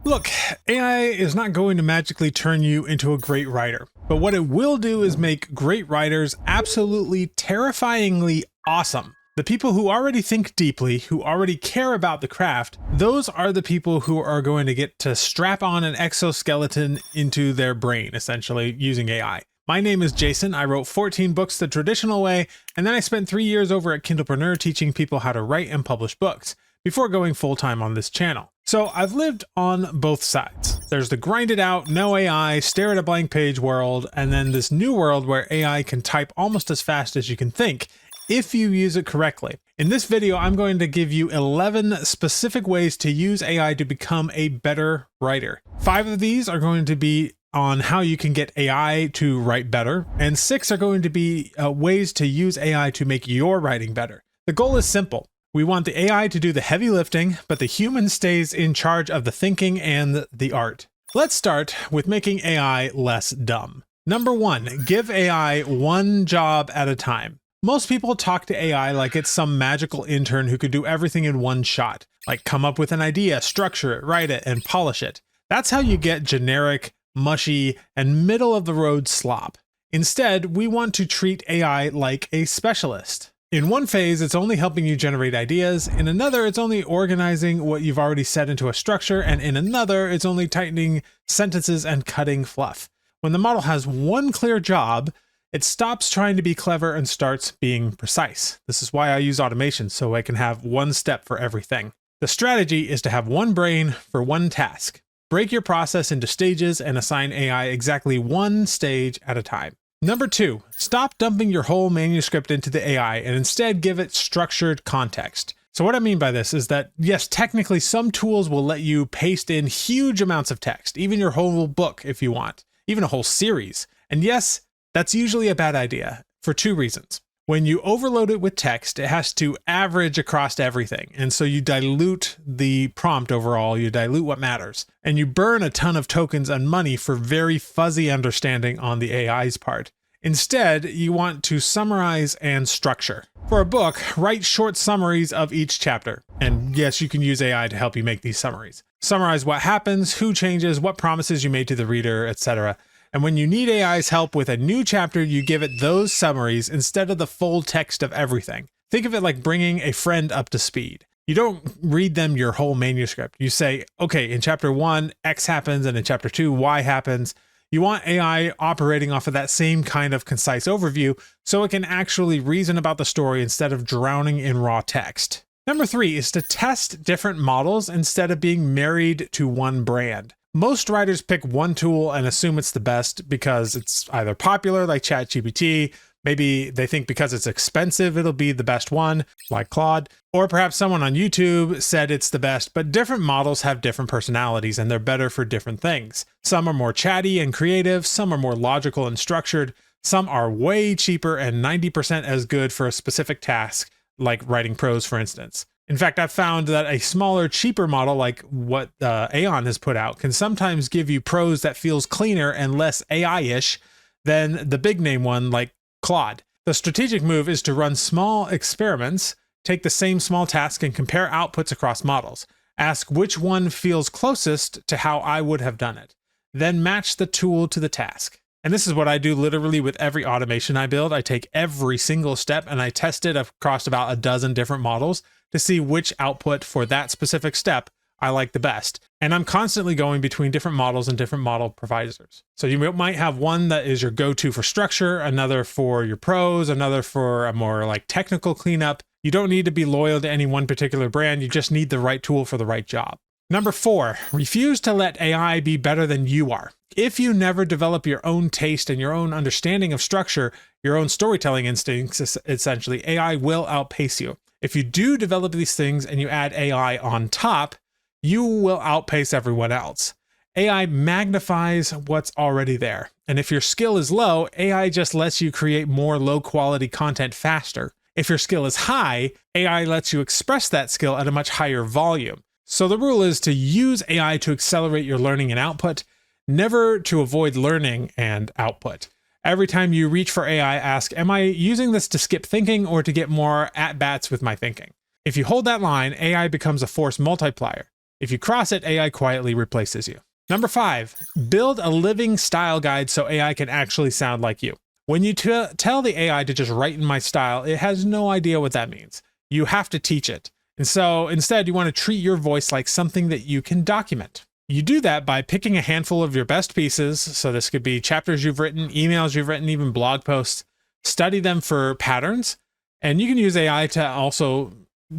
Look, AI is not going to magically turn you into a great writer, but what it will do is make great writers absolutely terrifyingly awesome. The people who already think deeply, who already care about the craft, those are the people who are going to get to strap on an exoskeleton into their brain, essentially, using AI. My name is Jason. I wrote 14 books the traditional way, and then I spent 3 years over at Kindlepreneur teaching people how to write and publish books, before going full-time on this channel. So I've lived on both sides. There's the grind it out, no AI, stare at a blank page world, and then this new world where AI can type almost as fast as you can think, if you use it correctly. In this video, I'm going to give you 11 specific ways to use AI to become a better writer. 5 of these are going to be on how you can get AI to write better, and 6 are going to be ways to use AI to make your writing better. The goal is simple. We want the AI to do the heavy lifting, but the human stays in charge of the thinking and the art. Let's start with making AI less dumb. Number 1, give AI one job at a time. Most people talk to AI like it's some magical intern who could do everything in one shot, like come up with an idea, structure it, write it, and polish it. That's how you get generic, mushy, and middle-of-the-road slop. Instead, we want to treat AI like a specialist. In one phase, it's only helping you generate ideas. In another, it's only organizing what you've already set into a structure. And in another, it's only tightening sentences and cutting fluff. When the model has one clear job, it stops trying to be clever and starts being precise. This is why I use automation, so I can have one step for everything. The strategy is to have one brain for one task. Break your process into stages and assign AI exactly one stage at a time. Number 2, stop dumping your whole manuscript into the AI and instead give it structured context. So what I mean by this is that, yes, technically some tools will let you paste in huge amounts of text, even your whole book if you want, even a whole series. And yes, that's usually a bad idea for 2 reasons. When you overload it with text, it has to average across everything. And so you dilute the prompt overall, you dilute what matters. And you burn a ton of tokens and money for very fuzzy understanding on the AI's part. Instead, you want to summarize and structure. For a book, write short summaries of each chapter. And yes, you can use AI to help you make these summaries. Summarize what happens, who changes, what promises you made to the reader, etc. And when you need AI's help with a new chapter, you give it those summaries instead of the full text of everything. Think of it like bringing a friend up to speed. You don't read them your whole manuscript. You say, okay, in chapter 1, X happens, and in chapter 2, Y happens. You want AI operating off of that same kind of concise overview so it can actually reason about the story instead of drowning in raw text. Number 3 is to test different models instead of being married to one brand. Most writers pick one tool and assume it's the best because it's either popular, like ChatGPT, maybe they think because it's expensive it'll be the best one, like Claude, or perhaps someone on YouTube said it's the best, but different models have different personalities and they're better for different things. Some are more chatty and creative, some are more logical and structured, some are way cheaper and 90% as good for a specific task, like writing prose, for instance. In fact, I've found that a smaller, cheaper model like what Aon has put out can sometimes give you prose that feels cleaner and less AI-ish than the big name one like Claude. The strategic move is to run small experiments, take the same small task and compare outputs across models. Ask which one feels closest to how I would have done it. Then match the tool to the task. And this is what I do literally with every automation I build. I take every single step and I test it across about a dozen different models to see which output for that specific step I like the best. And I'm constantly going between different models and different model providers. So you might have one that is your go-to for structure, another for your prose, another for a more like technical cleanup. You don't need to be loyal to any one particular brand. You just need the right tool for the right job. Number 4, refuse to let AI be better than you are. If you never develop your own taste and your own understanding of structure, your own storytelling instincts, essentially, AI will outpace you. If you do develop these things and you add AI on top, you will outpace everyone else. AI magnifies what's already there. And if your skill is low, AI just lets you create more low-quality content faster. If your skill is high, AI lets you express that skill at a much higher volume. So the rule is to use AI to accelerate your learning and output, never to avoid learning and output. Every time you reach for AI, ask, am I using this to skip thinking or to get more at-bats with my thinking? If you hold that line, AI becomes a force multiplier. If you cross it, AI quietly replaces you. Number 5, build a living style guide so AI can actually sound like you. When you tell the AI to just write in my style, it has no idea what that means. You have to teach it. And so instead, you want to treat your voice like something that you can document. You do that by picking a handful of your best pieces. So this could be chapters you've written, emails you've written, even blog posts. Study them for patterns. And you can use AI to also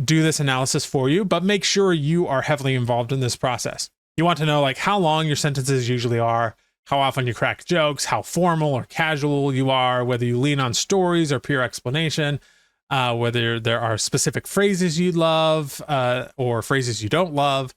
do this analysis for you, but make sure you are heavily involved in this process. You want to know like how long your sentences usually are, how often you crack jokes, how formal or casual you are, whether you lean on stories or pure explanation, whether there are specific phrases you love or phrases you don't love.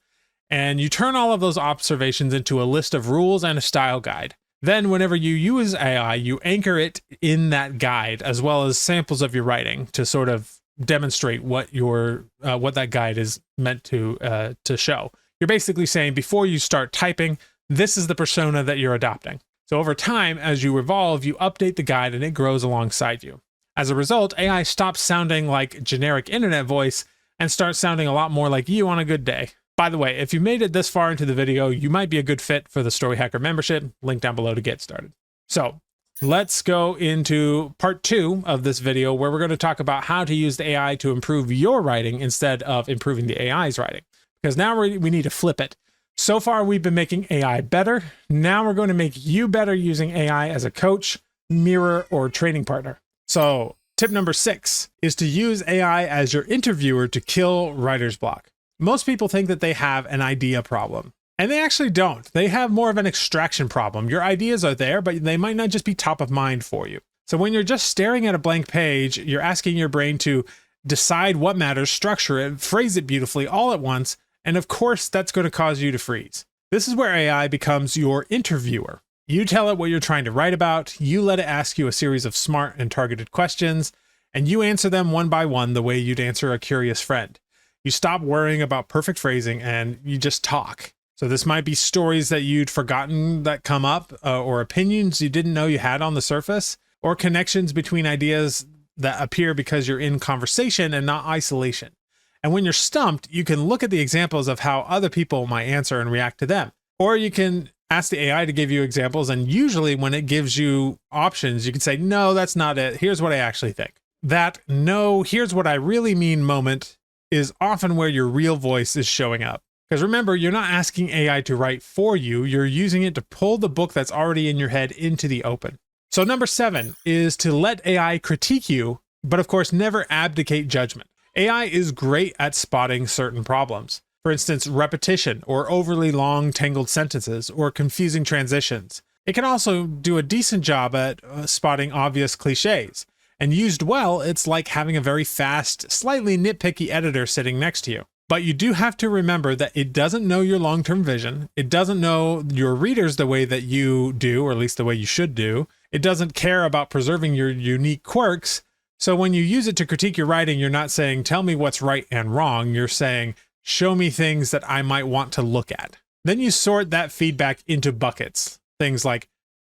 And you turn all of those observations into a list of rules and a style guide. Then whenever you use AI, you anchor it in that guide as well as samples of your writing to sort of demonstrate what that guide is meant to show. You're basically saying before you start typing, this is the persona that you're adopting. So over time, as you evolve, you update the guide and it grows alongside you. As a result, AI stops sounding like generic internet voice and starts sounding a lot more like you on a good day. By the way, if you made it this far into the video, you might be a good fit for the Story Hacker membership. Link down below to get started. So let's go into part 2 of this video where we're going to talk about how to use the AI to improve your writing instead of improving the AI's writing. Because now we need to flip it. So far, we've been making AI better. Now we're going to make you better using AI as a coach, mirror, or training partner. So tip number 6 is to use AI as your interviewer to kill writer's block. Most people think that they have an idea problem, and they actually don't. They have more of an extraction problem. Your ideas are there, but they might not just be top of mind for you. So when you're just staring at a blank page, you're asking your brain to decide what matters, structure it, phrase it beautifully all at once, and of course, that's going to cause you to freeze. This is where AI becomes your interviewer. You tell it what you're trying to write about, you let it ask you a series of smart and targeted questions, and you answer them one by one the way you'd answer a curious friend. You stop worrying about perfect phrasing and you just talk. So this might be stories that you'd forgotten that come up, or opinions you didn't know you had on the surface, or connections between ideas that appear because you're in conversation and not isolation. And when you're stumped, you can look at the examples of how other people might answer and react to them. Or you can ask the AI to give you examples, and usually when it gives you options, you can say, no, that's not it. Here's what I actually think. That no, here's what I really mean moment is often where your real voice is showing up. Because remember, you're not asking AI to write for you, you're using it to pull the book that's already in your head into the open. So number 7 is to let AI critique you, but of course, never abdicate judgment. AI is great at spotting certain problems. For instance, repetition or overly long tangled sentences or confusing transitions. It can also do a decent job at spotting obvious cliches. And used well, it's like having a very fast, slightly nitpicky editor sitting next to you. But you do have to remember that it doesn't know your long-term vision. It doesn't know your readers the way that you do, or at least the way you should do. It doesn't care about preserving your unique quirks. So when you use it to critique your writing, you're not saying, tell me what's right and wrong. You're saying, show me things that I might want to look at. Then you sort that feedback into buckets. Things like,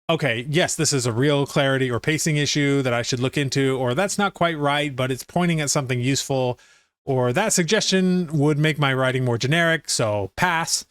okay, yes, this is a real clarity or pacing issue that I should look into, or that's not quite right, but it's pointing at something useful, or that suggestion would make my writing more generic, so pass.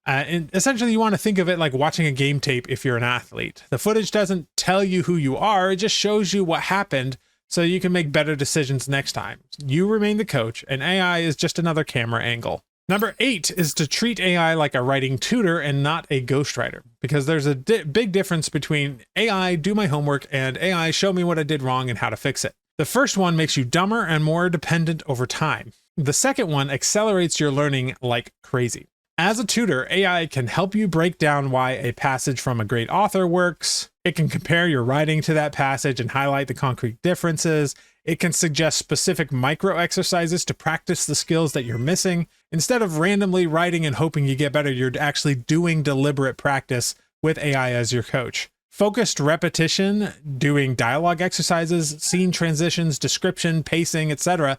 And essentially, you want to think of it like watching a game tape if you're an athlete. The footage doesn't tell you who you are, it just shows you what happened so you can make better decisions next time. You remain the coach, and AI is just another camera angle. Number 8 is to treat AI like a writing tutor and not a ghostwriter, because there's a big difference between AI, do my homework, and AI, show me what I did wrong and how to fix it. The first one makes you dumber and more dependent over time. The second one accelerates your learning like crazy. As a tutor, AI can help you break down why a passage from a great author works. It can compare your writing to that passage and highlight the concrete differences. It can suggest specific micro exercises to practice the skills that you're missing. Instead of randomly writing and hoping you get better, you're actually doing deliberate practice with AI as your coach. Focused repetition, doing dialogue exercises, scene transitions, description, pacing, etc.,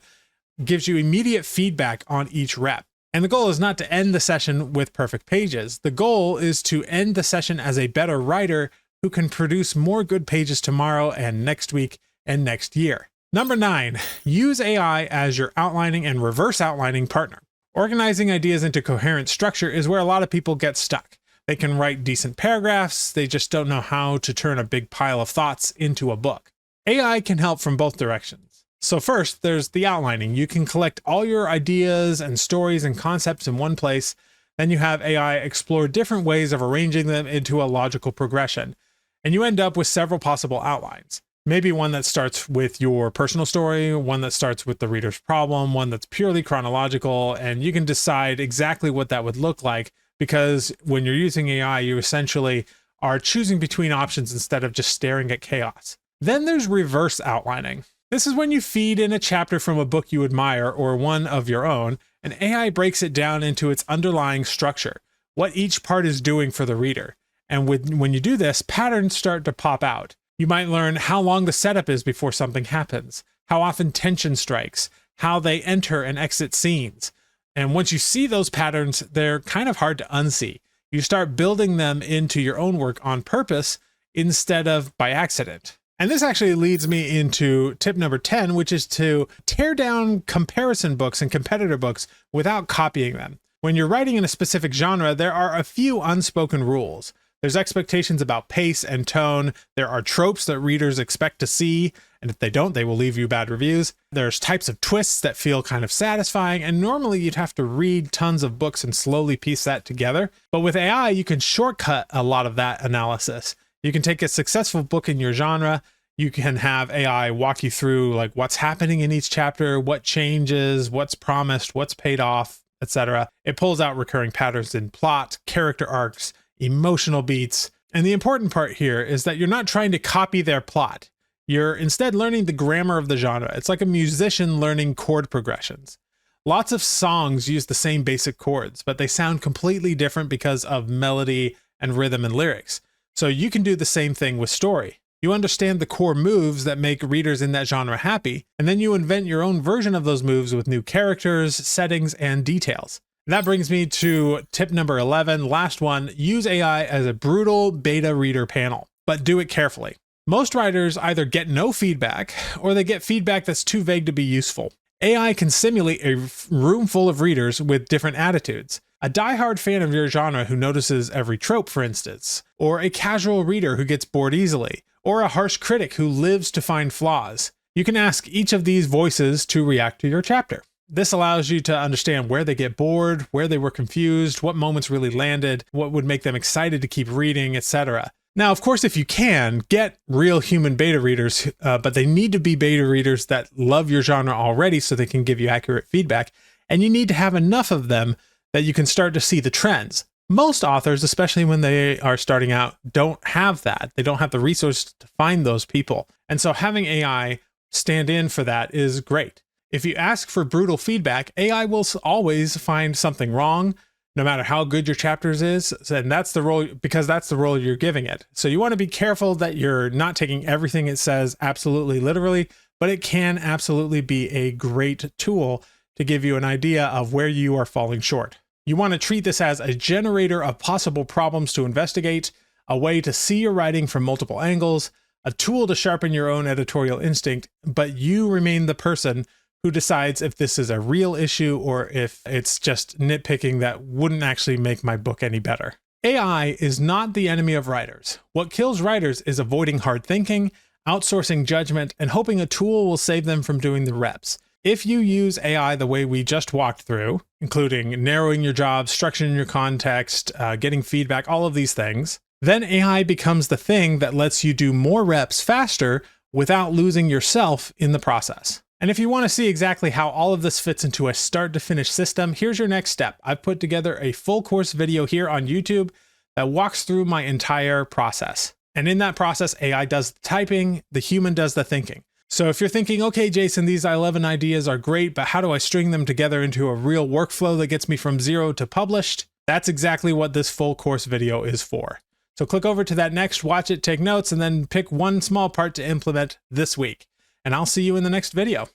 gives you immediate feedback on each rep. And the goal is not to end the session with perfect pages. The goal is to end the session as a better writer who can produce more good pages tomorrow and next week and next year. Number 9, use AI as your outlining and reverse outlining partner. Organizing ideas into coherent structure is where a lot of people get stuck. They can write decent paragraphs, they just don't know how to turn a big pile of thoughts into a book. AI can help from both directions. So first, there's the outlining. You can collect all your ideas and stories and concepts in one place. Then you have AI explore different ways of arranging them into a logical progression. And you end up with several possible outlines. Maybe one that starts with your personal story, one that starts with the reader's problem, one that's purely chronological, and you can decide exactly what that would look like, because when you're using AI, you essentially are choosing between options instead of just staring at chaos. Then there's reverse outlining. This is when you feed in a chapter from a book you admire or one of your own, and AI breaks it down into its underlying structure, what each part is doing for the reader. And when you do this, patterns start to pop out. You might learn how long the setup is before something happens, how often tension strikes, how they enter and exit scenes. And once you see those patterns, they're kind of hard to unsee. You start building them into your own work on purpose instead of by accident. And this actually leads me into tip number 10, which is to tear down comparison books and competitor books without copying them. When you're writing in a specific genre, there are a few unspoken rules. There's expectations about pace and tone. There are tropes that readers expect to see, and if they don't, they will leave you bad reviews. There's types of twists that feel kind of satisfying, and normally you'd have to read tons of books and slowly piece that together. But with AI, you can shortcut a lot of that analysis. You can take a successful book in your genre, you can have AI walk you through like what's happening in each chapter, what changes, what's promised, what's paid off, etc. It pulls out recurring patterns in plot, character arcs, emotional beats. And the important part here is that you're not trying to copy their plot. You're instead learning the grammar of the genre. It's like a musician learning chord progressions. Lots of songs use the same basic chords, but they sound completely different because of melody and rhythm and lyrics. So you can do the same thing with story. You understand the core moves that make readers in that genre happy, and then you invent your own version of those moves with new characters, settings, and details. That brings me to tip number 11, last one, use AI as a brutal beta reader panel, but do it carefully. Most writers either get no feedback or they get feedback that's too vague to be useful. AI can simulate a room full of readers with different attitudes. A diehard fan of your genre who notices every trope, for instance, or a casual reader who gets bored easily, or a harsh critic who lives to find flaws. You can ask each of these voices to react to your chapter. This allows you to understand where they get bored, where they were confused, what moments really landed, what would make them excited to keep reading, etc. Now, of course, if you can, get real human beta readers, but they need to be beta readers that love your genre already so they can give you accurate feedback. And you need to have enough of them that you can start to see the trends. Most authors, especially when they are starting out, don't have that. They don't have the resources to find those people. And so having AI stand in for that is great. If you ask for brutal feedback, AI will always find something wrong, no matter how good your chapters is. And that's the role, because that's the role you're giving it. So you want to be careful that you're not taking everything it says absolutely literally, but it can absolutely be a great tool to give you an idea of where you are falling short. You want to treat this as a generator of possible problems to investigate, a way to see your writing from multiple angles, a tool to sharpen your own editorial instinct, but you remain the person who decides if this is a real issue or if it's just nitpicking that wouldn't actually make my book any better. AI is not the enemy of writers. What kills writers is avoiding hard thinking, outsourcing judgment, and hoping a tool will save them from doing the reps. If you use AI the way we just walked through, including narrowing your job, structuring your context, getting feedback, all of these things, then AI becomes the thing that lets you do more reps faster without losing yourself in the process. And if you want to see exactly how all of this fits into a start to finish system, here's your next step. I've put together a full course video here on YouTube that walks through my entire process. And in that process, AI does the typing, the human does the thinking. So if you're thinking, okay, Jason, these 11 ideas are great, but how do I string them together into a real workflow that gets me from zero to published? That's exactly what this full course video is for. So click over to that next, watch it, take notes, and then pick one small part to implement this week. And I'll see you in the next video.